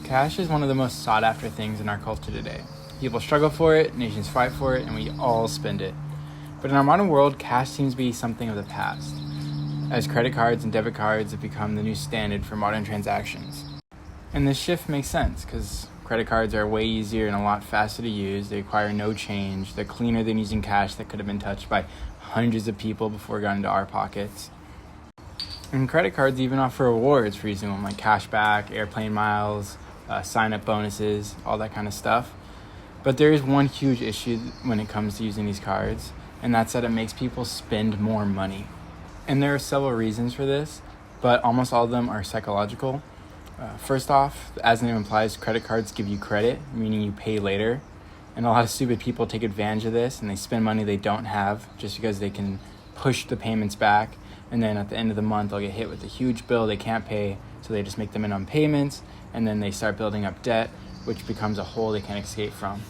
Cash is one of the most sought after things in our culture today. People struggle for it, nations fight for it, and we all spend it. But in our modern world, cash seems to be something of the past, as credit cards and debit cards have become the new standard for modern transactions. And this shift makes sense because credit cards are way easier and a lot faster to use. They require no change. They're cleaner than using cash that could have been touched by hundreds of people before it got into our pockets. And credit cards even offer rewards for using them, like cashback, airplane miles, sign-up bonuses, all that kind of stuff. But there is one huge issue when it comes to using these cards, and that's that it makes people spend more money. And there are several reasons for this, but almost all of them are psychological. First off, as the name implies, credit cards give you credit, meaning you pay later. And a lot of stupid people take advantage of this, and they spend money they don't have just because they can push the payments back. And then at the end of the month, they'll get hit with a huge bill they can't pay, so they just make the minimum payments, and then they start building up debt, which becomes a hole they can't escape from.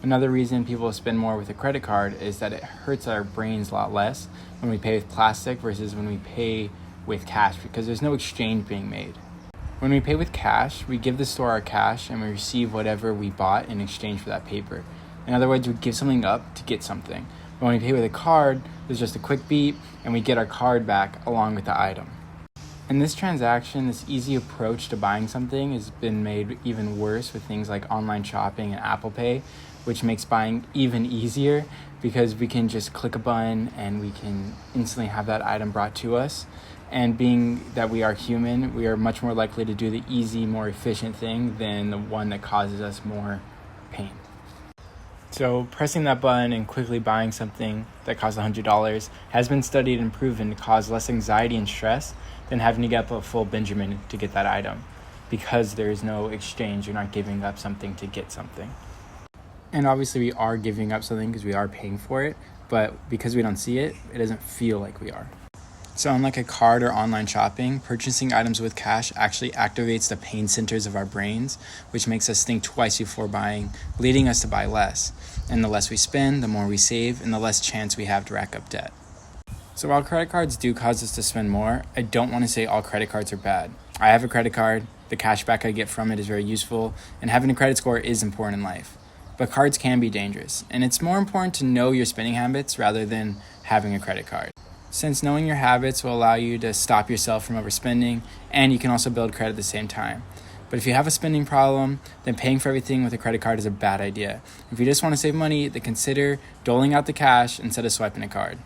Another reason people spend more with a credit card is that it hurts our brains a lot less when we pay with plastic versus when we pay with cash, because there's no exchange being made. When we pay with cash, we give the store our cash and we receive whatever we bought in exchange for that paper. In other words, we give something up to get something. But when we pay with a card, there's just a quick beep and we get our card back along with the item. In this transaction, this easy approach to buying something has been made even worse with things like online shopping and Apple Pay, which makes buying even easier because we can just click a button and we can instantly have that item brought to us. And being that we are human, we are much more likely to do the easy, more efficient thing than the one that causes us more pain. So pressing that button and quickly buying something that costs $100 has been studied and proven to cause less anxiety and stress than having to get up a full Benjamin to get that item, because there is no exchange. You're not giving up something to get something. And obviously we are giving up something because we are paying for it, but because we don't see it, it doesn't feel like we are. So unlike a card or online shopping, purchasing items with cash actually activates the pain centers of our brains, which makes us think twice before buying, leading us to buy less. And the less we spend, the more we save, and the less chance we have to rack up debt. So while credit cards do cause us to spend more, I don't want to say all credit cards are bad. I have a credit card, the cash back I get from it is very useful, and having a credit score is important in life. But cards can be dangerous, and it's more important to know your spending habits rather than having a credit card, since knowing your habits will allow you to stop yourself from overspending, and you can also build credit at the same time. But if you have a spending problem, then paying for everything with a credit card is a bad idea. If you just want to save money, then consider doling out the cash instead of swiping a card.